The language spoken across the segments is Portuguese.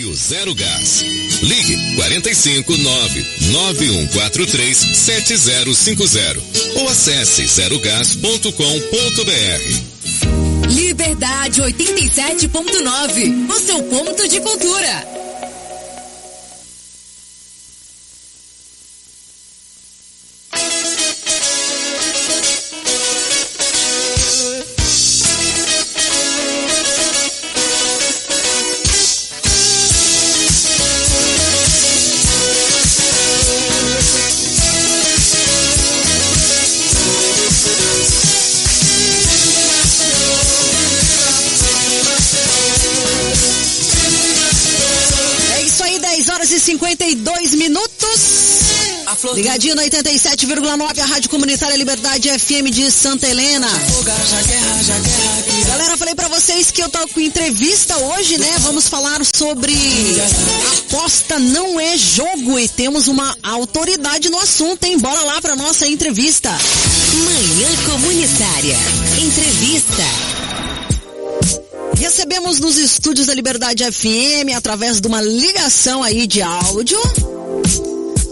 Apoio Zero Gás. Ligue 459-9143-7050 ou acesse zerogás.com.br. Liberdade 87.9, o seu ponto de cultura. e 52 minutos. Ligadinho no 87,9, a Rádio Comunitária Liberdade FM de Santa Helena. Galera, falei pra vocês que eu tô com entrevista hoje, né? Vamos falar sobre aposta não é jogo e temos uma autoridade no assunto, hein? Bora lá pra nossa entrevista. Manhã Comunitária. Entrevista. Recebemos nos estúdios da Liberdade FM, através de uma ligação aí de áudio,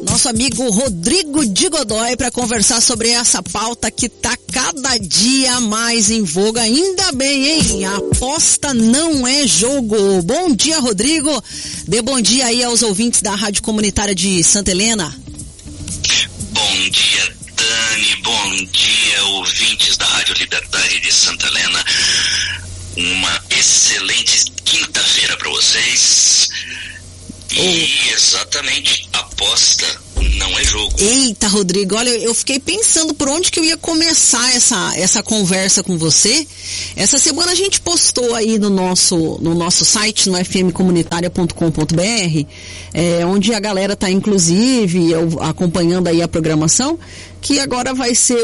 nosso amigo Rodrigo de Godoy para conversar sobre essa pauta que tá cada dia mais em voga. Ainda bem, hein? A aposta não é jogo. Bom dia, Rodrigo. Dê bom dia aí aos ouvintes da Rádio Comunitária de Santa Helena. Bom dia, Dani. Bom dia, ouvintes da Rádio Liberdade de Santa Helena. Uma excelente quinta-feira para vocês. E exatamente, aposta não é jogo. Eita, Rodrigo, olha, eu fiquei pensando por onde que eu ia começar essa conversa com você. Essa semana a gente postou aí no nosso site, no fmcomunitaria.com.br, onde a galera tá inclusive acompanhando aí a programação, que agora vai ser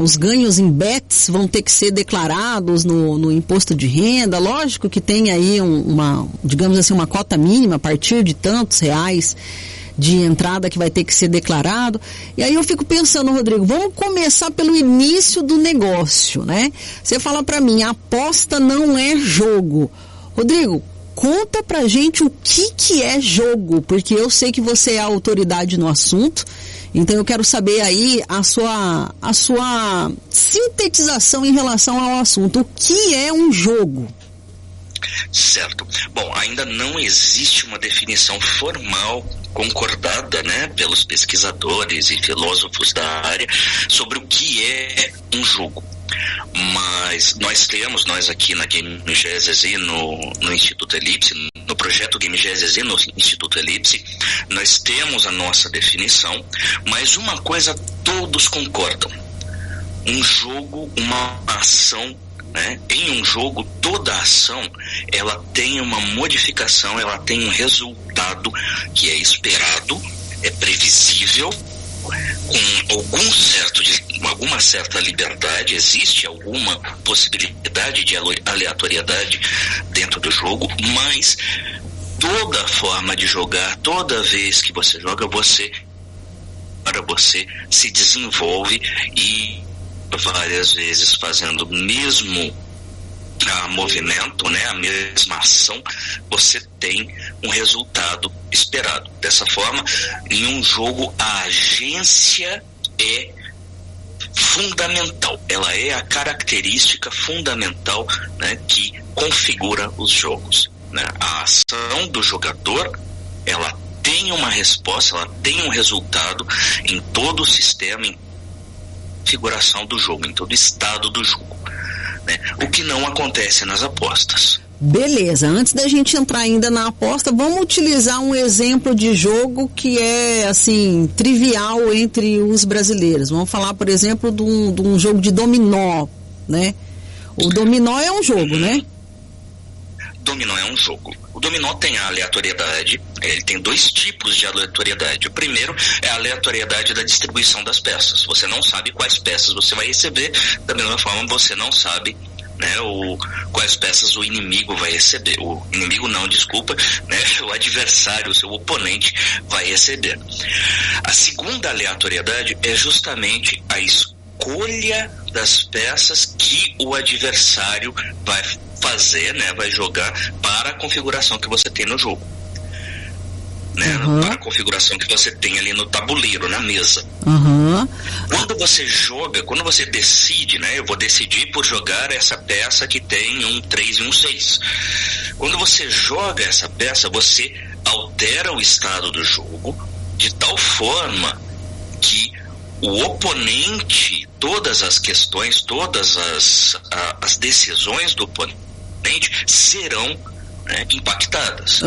os ganhos em bets vão ter que ser declarados no imposto de renda. Lógico que tem aí digamos assim, uma cota mínima a partir de tantos reais de entrada que vai ter que ser declarado. E aí eu fico pensando, Rodrigo, vamos começar pelo início do negócio, né? Você fala pra mim, a aposta não é jogo. Rodrigo, conta pra gente o que é jogo, porque eu sei que você é a autoridade no assunto. Então eu quero saber aí a sua sintetização em relação ao assunto. O que é um jogo? Certo. Bom, ainda não existe uma definição formal concordada, né, pelos pesquisadores e filósofos da área sobre o que é um jogo. Mas nós aqui na Gamegese e no Instituto Elipse, no projeto Gamegese e no Instituto Elipse, nós temos a nossa definição, mas uma coisa todos concordam: um jogo, uma ação, né? Em um jogo, toda ação ela tem uma modificação, ela tem um resultado que é esperado, é previsível, com alguma certa liberdade, existe alguma possibilidade de aleatoriedade dentro do jogo, mas toda forma de jogar, toda vez que você joga, você se desenvolve, e várias vezes fazendo o mesmo movimento, né, a mesma ação, você tem um resultado esperado. Dessa forma, em um jogo, a agência é fundamental, ela é a característica fundamental, né, que configura os jogos, né? A ação do jogador, ela tem uma resposta, ela tem um resultado em todo o sistema, em configuração do jogo, em todo o estado do jogo, né? O que não acontece nas apostas. Beleza, antes da gente entrar ainda na aposta, vamos utilizar um exemplo de jogo que é, assim, trivial entre os brasileiros. Vamos falar, por exemplo, de um jogo de dominó, né? O dominó é um jogo, né? Dominó é um jogo. O dominó tem a aleatoriedade, ele tem dois tipos de aleatoriedade. O primeiro é a aleatoriedade da distribuição das peças. Você não sabe quais peças você vai receber, da mesma forma você não sabe, né, quais peças o inimigo vai receber. O inimigo não, desculpa, né, o adversário, o seu oponente vai receber. A segunda aleatoriedade é justamente a escolha das peças que o adversário vai fazer, né, vai jogar para a configuração que você tem no jogo. Né, para a configuração que você tem ali no tabuleiro, na mesa. Quando você joga, quando você decide, né, eu vou decidir por jogar essa peça que tem um 3 e um 6. Quando você joga essa peça, você altera o estado do jogo de tal forma que o oponente, todas as questões, todas as decisões do oponente serão, né, impactadas.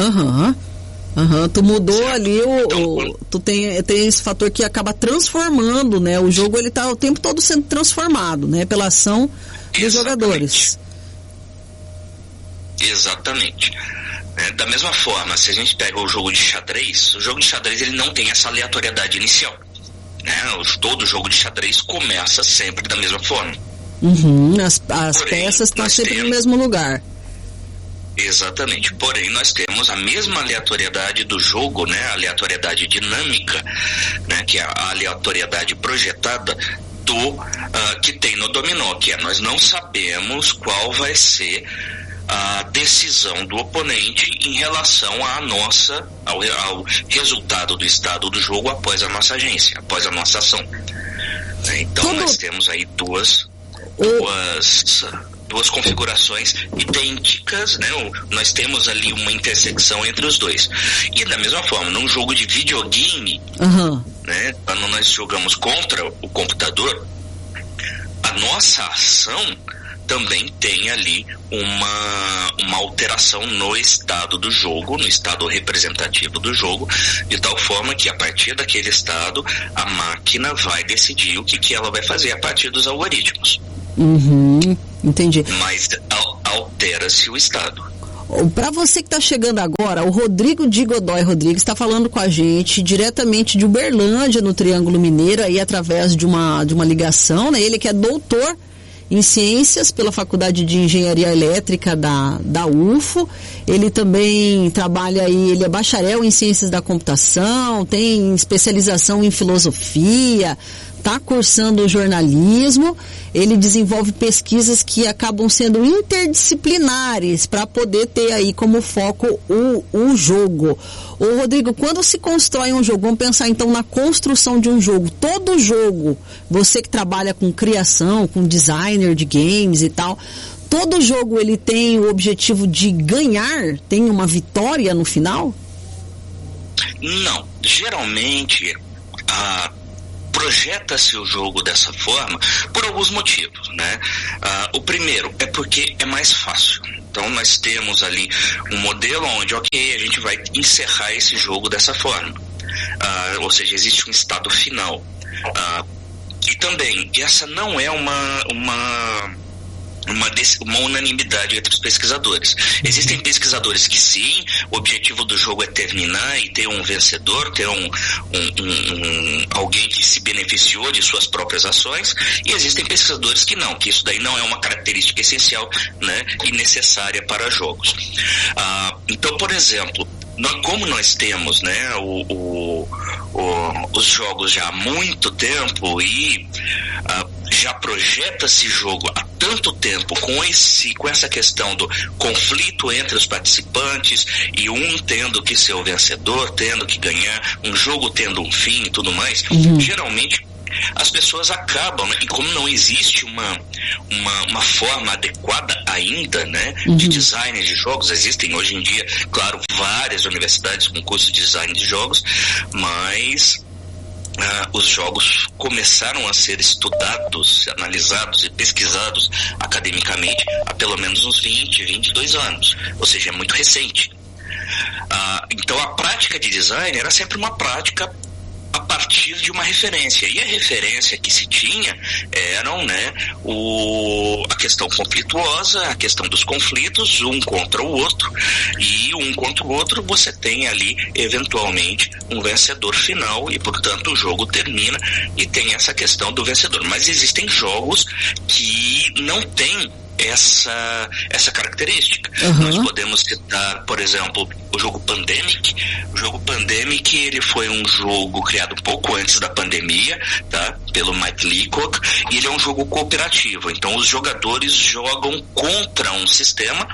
Tu mudou ali tu tem esse fator que acaba transformando, né? O jogo ele tá o tempo todo sendo transformado, né? Pela ação dos jogadores. Exatamente. Da mesma forma, se a gente pega o jogo de xadrez ele não tem essa aleatoriedade inicial. Né? Todo jogo de xadrez começa sempre da mesma forma. As peças estão sempre no mesmo lugar. Exatamente, porém nós temos a mesma aleatoriedade do jogo, né? A aleatoriedade dinâmica, né? Que é a aleatoriedade projetada que tem no dominó, que é nós não sabemos qual vai ser a decisão do oponente em relação ao resultado do estado do jogo após a nossa agência, após a nossa ação. Então nós temos aí duas configurações idênticas, né? Nós temos ali uma intersecção entre os dois. E da mesma forma, num jogo de videogame, né? Quando nós jogamos contra o computador, a nossa ação também tem ali uma alteração no estado do jogo, no estado representativo do jogo, de tal forma que a partir daquele estado, a máquina vai decidir o que ela vai fazer a partir dos algoritmos. Entendi. Mas altera-se o estado. Para você que está chegando agora, o Rodrigo de Godoy Rodrigues está falando com a gente diretamente de Uberlândia, no Triângulo Mineiro, aí através de uma ligação, né? Ele que é doutor em ciências pela Faculdade de Engenharia Elétrica da UFO. Ele também trabalha aí, ele é bacharel em ciências da computação, tem especialização em filosofia, está cursando jornalismo. Ele desenvolve pesquisas que acabam sendo interdisciplinares para poder ter aí como foco o jogo. Ô Rodrigo, quando se constrói um jogo, vamos pensar então na construção de um jogo. Todo jogo, você que trabalha com criação, com designer de games e tal, todo jogo ele tem o objetivo de ganhar? Tem uma vitória no final? Não. Geralmente, projeta-se o jogo dessa forma por alguns motivos, né? O primeiro é porque é mais fácil. Então nós temos ali um modelo onde, a gente vai encerrar esse jogo dessa forma. Ou seja, existe um estado final. E também, essa não é uma unanimidade entre os pesquisadores. Existem pesquisadores que sim, o objetivo do jogo é terminar e ter um vencedor, ter alguém que se beneficiou de suas próprias ações, e existem pesquisadores que não, que isso daí não é uma característica essencial, né, e necessária para jogos. Então, por exemplo, como nós temos, né, os jogos já há muito tempo e já projeta-se jogo há tanto tempo com essa questão do conflito entre os participantes e um tendo que ser o vencedor, tendo que ganhar, um jogo tendo um fim e tudo mais, geralmente as pessoas acabam, né? E como não existe uma forma adequada ainda, né, de design de jogos, existem hoje em dia, claro, várias universidades com curso de design de jogos, mas os jogos começaram a ser estudados, analisados e pesquisados academicamente há pelo menos uns 22 anos, ou seja, é muito recente. Então a prática de design era sempre uma prática a partir de uma referência, e a referência que se tinha eram, né, a questão conflituosa, a questão dos conflitos, um contra o outro, e um contra o outro você tem ali eventualmente um vencedor final, e portanto o jogo termina e tem essa questão do vencedor. Mas existem jogos que não têm essa característica. Nós podemos citar, por exemplo, o jogo Pandemic. O jogo Pandemic, ele foi um jogo criado um pouco antes da pandemia, tá? Pelo Mike Leacock, e ele é um jogo cooperativo. Então os jogadores jogam contra um sistema,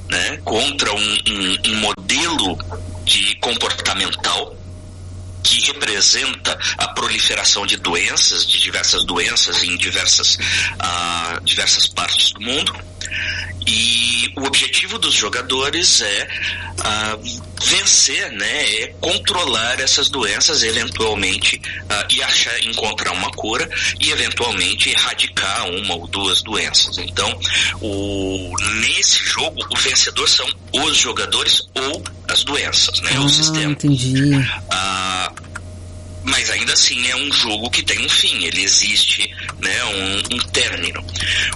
né? Contra um modelo de comportamental que representa a proliferação de doenças, de diversas doenças em diversas partes do mundo. E o objetivo dos jogadores é vencer, né? É controlar essas doenças, eventualmente, e encontrar uma cura e eventualmente erradicar uma ou duas doenças. Então, nesse jogo, o vencedor são os jogadores ou as doenças, né? O sistema. Entendi. Mas ainda assim é um jogo que tem um fim, ele existe, né, um término.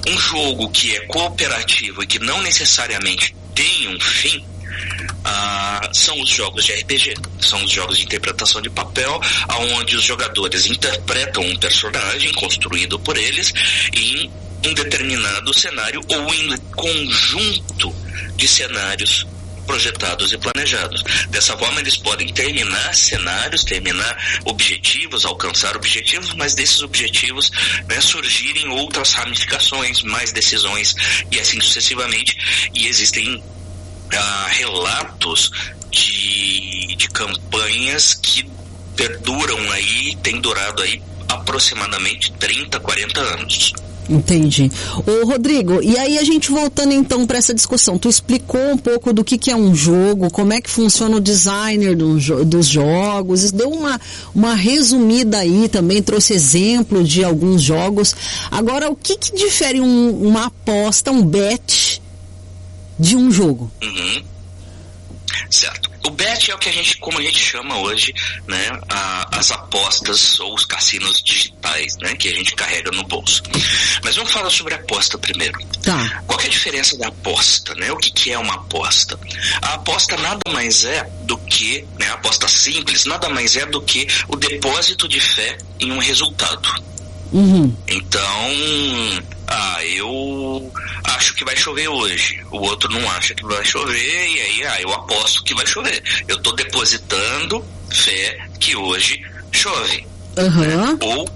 Um jogo que é cooperativo e que não necessariamente tem um fim, são os jogos de RPG, são os jogos de interpretação de papel, onde os jogadores interpretam um personagem construído por eles em um determinado cenário ou em conjunto de cenários projetados e planejados. Dessa forma, eles podem terminar cenários, terminar objetivos, alcançar objetivos, mas desses objetivos, né, surgirem outras ramificações, mais decisões e assim sucessivamente. E existem relatos de campanhas que perduram aí, têm durado aí aproximadamente 30, 40 anos. Entendi. Ô Rodrigo, e aí a gente voltando então para essa discussão, tu explicou um pouco do que é um jogo, como é que funciona o designer dos jogos, deu uma resumida aí também, trouxe exemplo de alguns jogos. Agora, o que difere uma aposta, um bet de um jogo? Certo. O bet é o que como a gente chama hoje, né, as apostas ou os cassinos digitais, né, que a gente carrega no bolso. Mas vamos falar sobre a aposta primeiro. Tá. Qual que é a diferença da aposta, né? O que é uma aposta? A aposta nada mais é do que, né, a aposta simples, nada mais é do que o depósito de fé em um resultado. Então, eu acho que vai chover hoje, o outro não acha que vai chover, e aí eu aposto que vai chover. Eu estou depositando fé que hoje chove. Né? Ou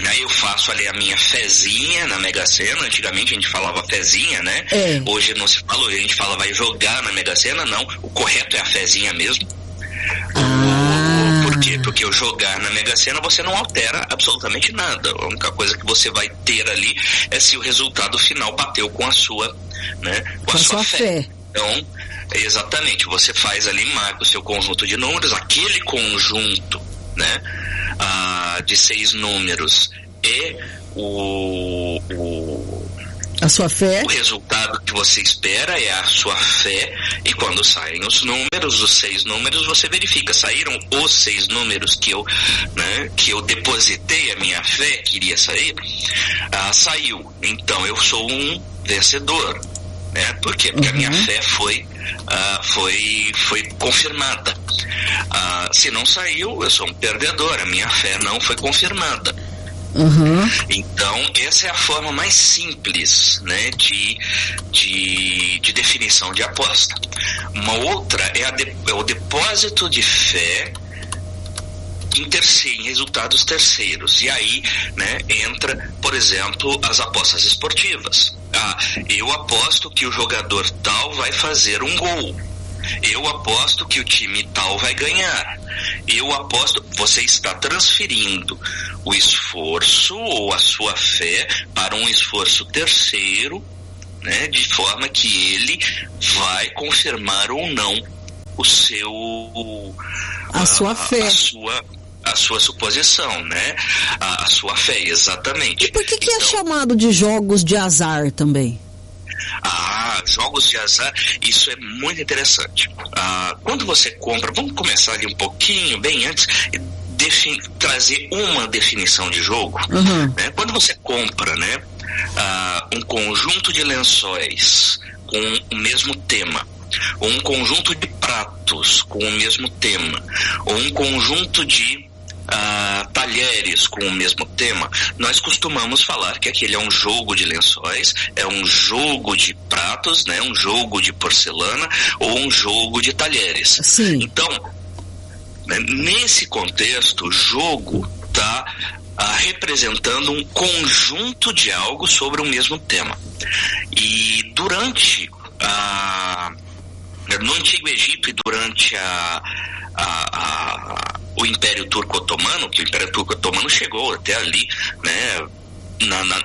aí eu faço ali a minha fezinha na Mega Sena. Antigamente a gente falava fezinha, né? Hoje não se fala, hoje a gente fala vai jogar na Mega Sena. Não, o correto é a fezinha mesmo. Por quê? Porque o jogar na Mega Sena você não altera absolutamente nada. A única coisa que você vai ter ali é se o resultado final bateu com a sua, né, com a sua fé. Então, exatamente, você faz ali, marca o seu conjunto de números, aquele conjunto, né, de 6 números é a sua fé. O resultado que você espera é a sua fé, e quando saem os números, os 6 números, você verifica, saíram os 6 números que eu depositei a minha fé que iria sair, saiu. Então eu sou um vencedor, né? Por quê? Porque a minha fé foi confirmada. Se não saiu, eu sou um perdedor, a minha fé não foi confirmada. Então, essa é a forma mais simples, né, de definição de aposta. Uma outra é o depósito de fé em resultados terceiros. E aí, né, entra, por exemplo, as apostas esportivas. Eu aposto que o jogador tal vai fazer um gol. Eu aposto que o time tal vai ganhar. Eu aposto, você está transferindo o esforço ou a sua fé para um esforço terceiro, né, de forma que ele vai confirmar ou não o seu a sua fé, a sua suposição, né, a sua fé, exatamente. E por que é chamado de jogos de azar também? Jogos de azar, isso é muito interessante. Quando você compra, vamos começar ali um pouquinho, bem antes, trazer uma definição de jogo. Né? Quando você compra, né, um conjunto de lençóis com o mesmo tema, ou um conjunto de pratos com o mesmo tema, ou um conjunto de talheres com o mesmo tema, nós costumamos falar que aquele é um jogo de lençóis, é um jogo de pratos, né, um jogo de porcelana ou um jogo de talheres. Sim. Então, né, nesse contexto, o jogo está representando um conjunto de algo sobre o mesmo tema. E durante no Antigo Egito e durante o Império Turco-Otomano, que o Império Turco-Otomano chegou até ali, né,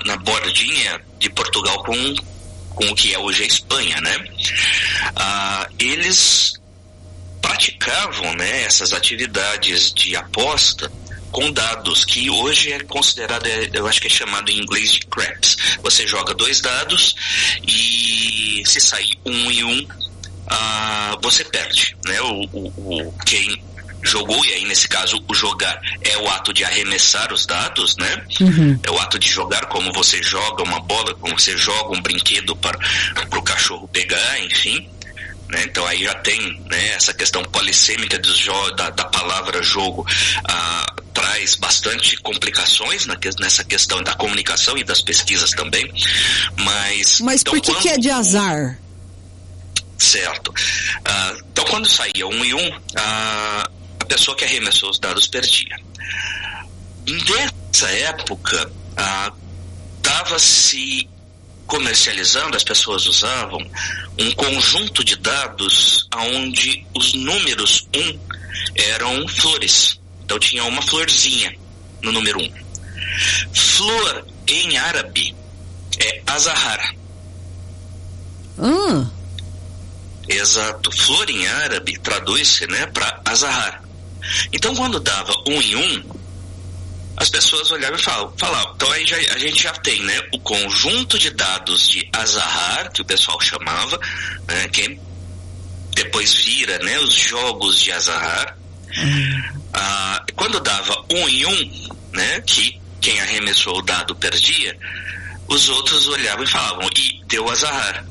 na bordinha de Portugal com o que é hoje a Espanha, né? Eles praticavam, né, essas atividades de aposta com dados, que hoje é considerado, eu acho que é chamado em inglês de craps. Você joga 2 dados e se sair 1 e 1, você perde, né? Quem jogou, e aí nesse caso o jogar é o ato de arremessar os dados, né? Uhum. É o ato de jogar, como você joga uma bola, como você joga um brinquedo para o cachorro pegar, enfim. Né? Então aí já tem, né, essa questão polissêmica da palavra jogo, traz bastante complicações nessa questão da comunicação e das pesquisas também. Mas então, por que é de azar? Certo. Então quando saía 1 e 1, a pessoa que arremessou os dados perdia. Nessa época, estava-se comercializando, as pessoas usavam um conjunto de dados onde os números 1 eram flores. Então tinha uma florzinha no número 1. Flor em árabe é azahar. Exato. Flor em árabe traduz-se, né, para azahar. Então quando dava 1 e 1, as pessoas olhavam e falavam. Então aí a gente já tem, né, o conjunto de dados de azahar, que o pessoal chamava, né, que depois vira, né, os jogos de azahar. Quando dava 1 e 1, né, que quem arremessou o dado perdia, os outros olhavam e falavam, e deu azahar,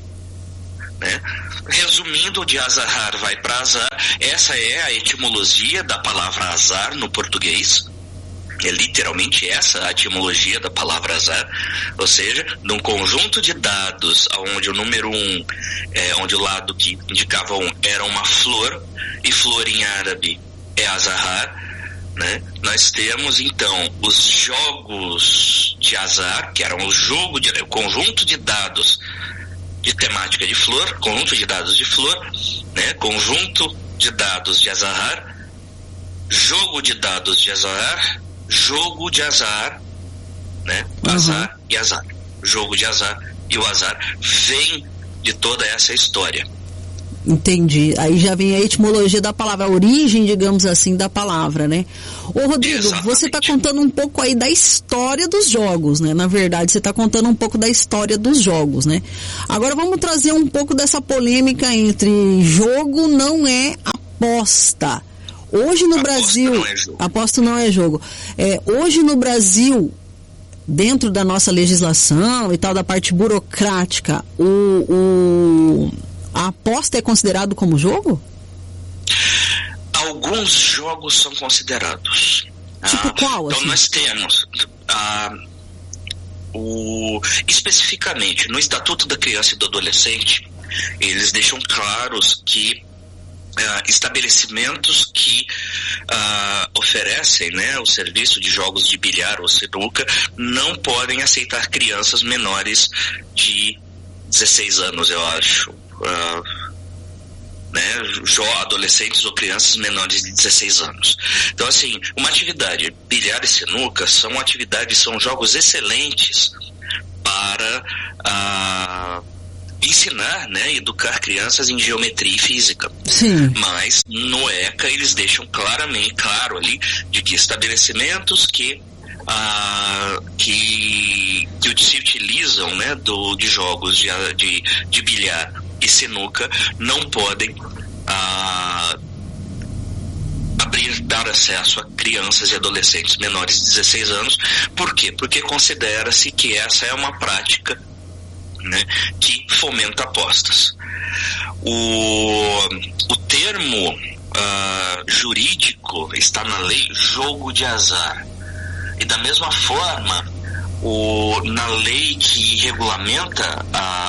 né? Resumindo, de azahar vai para azar. Essa é a etimologia da palavra azar no português. É literalmente essa a etimologia da palavra azar, ou seja, num conjunto de dados onde o número 1, onde o lado que indicava 1 era uma flor, e flor em árabe é azahar, né? Nós temos então os jogos de azar, que eram o conjunto de dados de temática de flor, conjunto de dados de flor, né? Conjunto de dados de azahar, jogo de dados de azahar, jogo de azar, né? Azar e azar. Jogo de azar e o azar vem de toda essa história. Entendi. Aí já vem a etimologia da palavra, a origem, digamos assim, da palavra, né? Ô Rodrigo, exatamente. Você está contando um pouco aí da história dos jogos, né? Na verdade, você está contando um pouco da história dos jogos, né? Agora vamos trazer um pouco dessa polêmica entre jogo não é aposta. Hoje no Brasil, aposto não é jogo. Hoje no Brasil, dentro da nossa legislação e tal, da parte burocrática, a aposta é considerado como jogo? Alguns jogos são considerados. Tipo qual? Então assim? Nós temos especificamente no Estatuto da Criança e do Adolescente, eles deixam claros que estabelecimentos que oferecem, né, o serviço de jogos de bilhar ou sinuca não podem aceitar crianças menores de 16 anos, eu acho. Né, adolescentes ou crianças menores de 16 anos. Então, assim, uma atividade, bilhar e sinuca, são jogos excelentes para ensinar, né, educar crianças em geometria e física. Sim. Mas no ECA eles deixam claro ali de que estabelecimentos que se utilizam, né, de jogos de bilhar e sinuca não podem dar acesso a crianças e adolescentes menores de 16 anos. Por quê? Porque considera-se que essa é uma prática, né, que fomenta apostas. O termo jurídico está na lei jogo de azar. E da mesma forma, na lei que regulamenta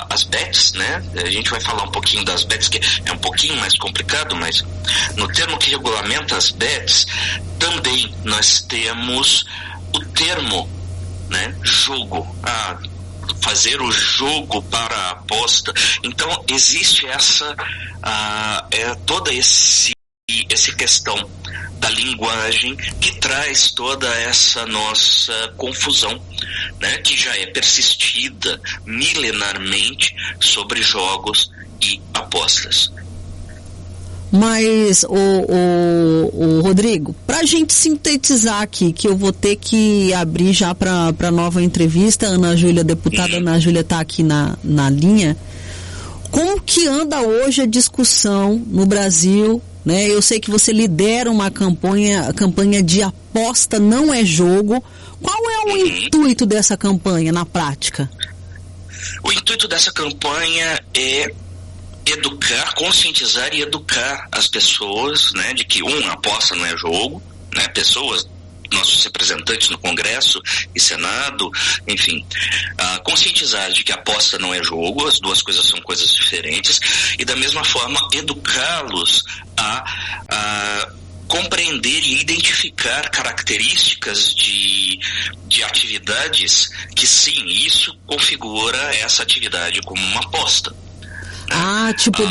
as bets, né? A gente vai falar um pouquinho das bets, que é um pouquinho mais complicado, mas no termo que regulamenta as bets, também nós temos o termo, né? Jogo. Fazer o jogo para a aposta. Então existe toda essa questão da linguagem que traz toda essa nossa confusão, né, que já é persistida milenarmente sobre jogos e apostas. Mas, o Rodrigo, para a gente sintetizar aqui, que eu vou ter que abrir já para nova entrevista, Ana Júlia, deputada Ana Júlia está aqui na linha. Como que anda hoje a discussão no Brasil, né? Eu sei que você lidera uma campanha de aposta não é jogo. Qual é o intuito dessa campanha na prática? O intuito dessa campanha é educar, conscientizar e educar as pessoas, né, de que aposta não é jogo, né, pessoas, nossos representantes no Congresso e Senado, enfim, conscientizar de que aposta não é jogo, as duas coisas são coisas diferentes, e da mesma forma educá-los a compreender e identificar características de atividades que sim, isso configura essa atividade como uma aposta.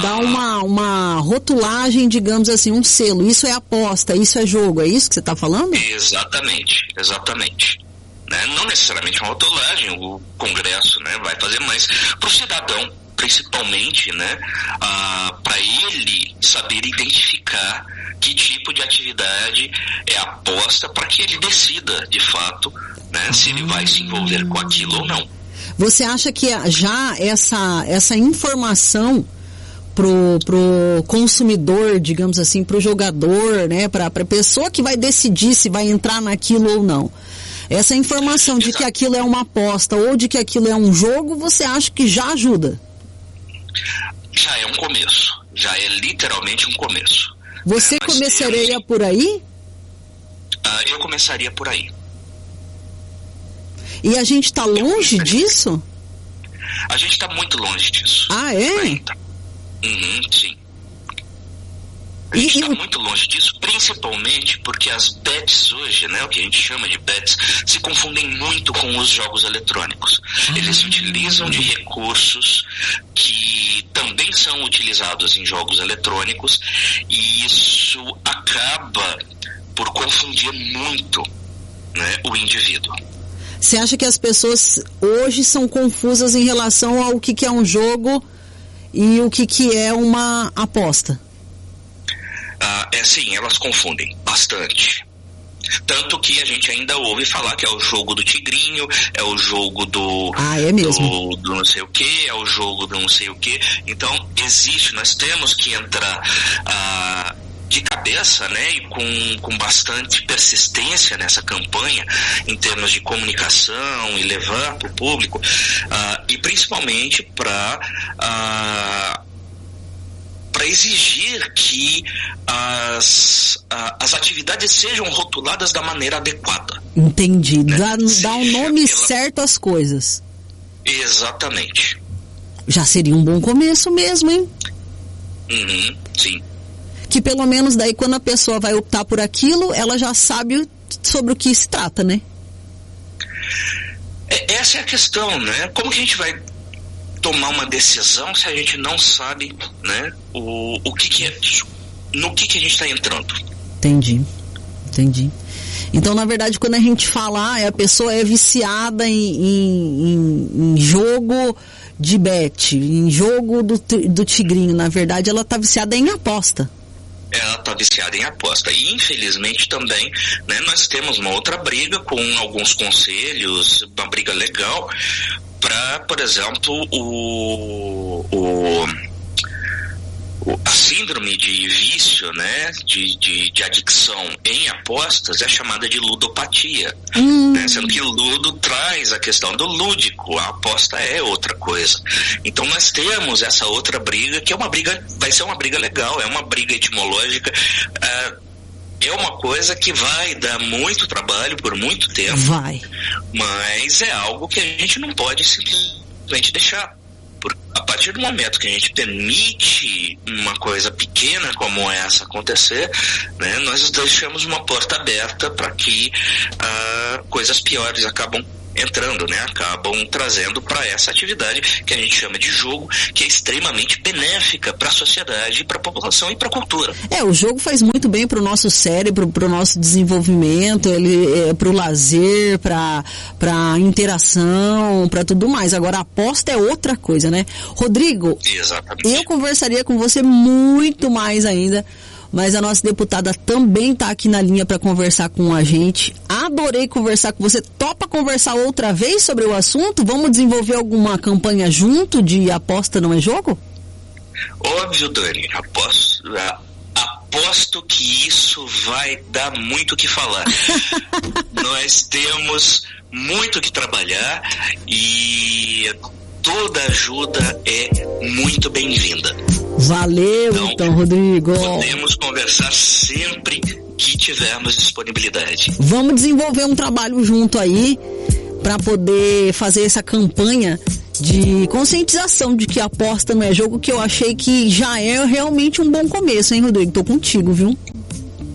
Dar uma rotulagem, digamos assim, um selo. Isso é aposta, isso é jogo, é isso que você está falando? Exatamente. Né? Não necessariamente uma rotulagem, o Congresso, né, vai fazer, mas para o cidadão, principalmente, né, para ele saber identificar que tipo de atividade é aposta para que ele decida, de fato, né, se ele vai se envolver com aquilo ou não. Você acha que já essa informação pro consumidor, digamos assim, pro jogador, né, pra pessoa que vai decidir se vai entrar naquilo ou não, essa informação de que aquilo é uma aposta ou de que aquilo é um jogo, você acha que já ajuda? Já é um começo, já é literalmente um começo. Você começaria por aí? Eu começaria por aí. E a gente está longe disso? A gente está muito longe disso. É? Sim. A gente está muito longe disso, principalmente porque as bets hoje, né, o que a gente chama de bets, se confundem muito com os jogos eletrônicos. Eles utilizam de recursos que também são utilizados em jogos eletrônicos, e isso acaba por confundir muito, né, o indivíduo. Você acha que as pessoas hoje são confusas em relação ao que é um jogo e o que é uma aposta? Sim, elas confundem bastante. Tanto que a gente ainda ouve falar que é o jogo do tigrinho, é o jogo do não sei o que, é o jogo do não sei o que. Então, nós temos que entrar de cabeça, né, e com bastante persistência nessa campanha, em termos de comunicação e levar para o público, e principalmente para exigir que as atividades sejam rotuladas da maneira adequada. Entendi. Né? Dá um nome certo às coisas. Exatamente. Já seria um bom começo mesmo, hein? Sim. Que pelo menos daí quando a pessoa vai optar por aquilo, ela já sabe sobre o que se trata, né? Essa é a questão, né? Como que a gente vai tomar uma decisão se a gente não sabe, né, o que é isso? No que a gente está entrando? Entendi. Então, na verdade, quando a gente fala, a pessoa é viciada em jogo de bet, em jogo do tigrinho, na verdade, ela está viciada em aposta. Ela está viciada em aposta. E, infelizmente, também, né, nós temos uma outra briga com alguns conselhos, uma briga legal, para, por exemplo, a síndrome de vício, né, de adicção em apostas é chamada de ludopatia, né, sendo que o ludo traz a questão do lúdico, a aposta é outra coisa. Então nós temos essa outra briga, que vai ser uma briga legal, é uma briga etimológica é uma coisa que vai dar muito trabalho por muito tempo. Vai. Mas é algo que a gente não pode simplesmente deixar. Porque a partir do momento que a gente permite uma coisa pequena como essa acontecer, né, nós deixamos uma porta aberta para que coisas piores acabam entrando, né? Acabam trazendo para essa atividade que a gente chama de jogo, que é extremamente benéfica para a sociedade, para a população e para a cultura. O jogo faz muito bem para o nosso cérebro, para o nosso desenvolvimento, para o lazer, para a interação, para tudo mais. Agora, a aposta é outra coisa, né? Rodrigo, exatamente, eu conversaria com você muito mais ainda, mas a nossa deputada também está aqui na linha para conversar com a gente. Adorei conversar com você. Topa conversar outra vez sobre o assunto? Vamos desenvolver alguma campanha junto de aposta não é jogo? Óbvio, Dani. Aposto que isso vai dar muito o que falar. Nós temos muito o que trabalhar e toda ajuda é muito bem-vinda. Valeu, então, Rodrigo. Podemos conversar sempre que tivermos disponibilidade. Vamos desenvolver um trabalho junto aí para poder fazer essa campanha de conscientização de que a aposta não é jogo, que eu achei que já é realmente um bom começo, hein, Rodrigo? Tô contigo, viu?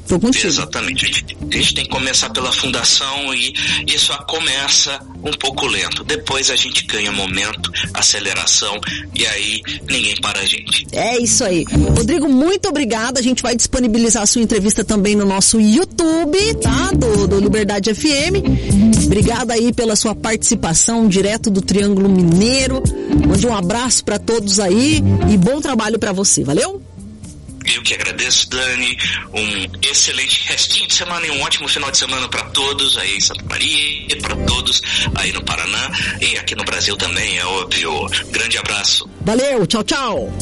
Tô contigo. Exatamente. A gente tem que começar pela fundação e isso começa um pouco lento. Depois a gente ganha momento, aceleração e aí ninguém para a gente. É isso aí. Rodrigo, muito obrigada. A gente vai disponibilizar a sua entrevista também no nosso YouTube, tá? Do Liberdade FM. Obrigada aí pela sua participação direto do Triângulo Mineiro. Mande um abraço para todos aí e bom trabalho para você. Valeu? Eu que agradeço, Dani. Um excelente restinho de semana e um ótimo final de semana para todos aí em Santa Maria, para todos aí no Paraná e aqui no Brasil também, é óbvio. Grande abraço. Valeu, tchau, tchau.